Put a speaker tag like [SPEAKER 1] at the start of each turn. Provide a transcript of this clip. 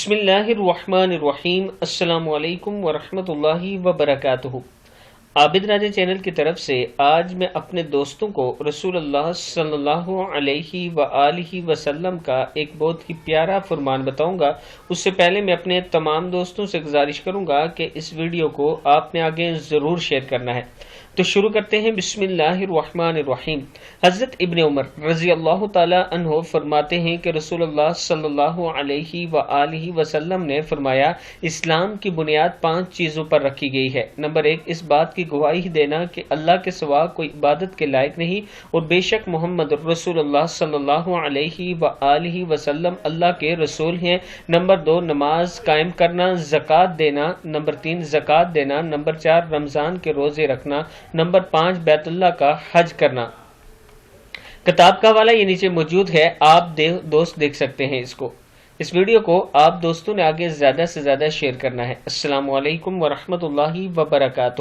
[SPEAKER 1] بسم اللہ الرحمن الرحیم۔ السلام علیکم ورحمۃ اللہ وبرکاتہ۔ عابد راجہ چینل کی طرف سے آج میں اپنے دوستوں کو رسول اللہ صلی اللہ علیہ وآلہ وسلم کا ایک بہت ہی پیارا فرمان بتاؤں گا۔ اس سے پہلے میں اپنے تمام دوستوں سے گزارش کروں گا کہ اس ویڈیو کو آپ نے آگے ضرور شیئر کرنا ہے۔ تو شروع کرتے ہیں۔ بسم اللہ الرحمن الرحیم۔ حضرت ابن عمر رضی اللہ تعالی عنہ فرماتے ہیں کہ رسول اللہ صلی اللہ علیہ وآلہ وسلم نے فرمایا، اسلام کی بنیاد 5 چیزوں پر رکھی گئی ہے۔ نمبر 1، اس بات کی گواہی دینا کہ اللہ کے سوا کوئی عبادت کے لائق نہیں اور بے شک محمد رسول اللہ صلی اللہ علیہ وآلہ وسلم اللہ کے رسول ہیں۔ نمبر 2، نماز قائم کرنا، زکوٰۃ دینا۔ نمبر 3، زکوٰۃ دینا۔ نمبر 4، رمضان کے روزے رکھنا۔ نمبر 5، بیت اللہ کا حج کرنا۔ کتاب کا حوالہ یہ نیچے موجود ہے، آپ دوست دیکھ سکتے ہیں اس کو۔ اس ویڈیو کو آپ دوستوں نے آگے زیادہ سے زیادہ شیئر کرنا ہے۔ السلام علیکم ورحمۃ اللہ وبرکاتہ۔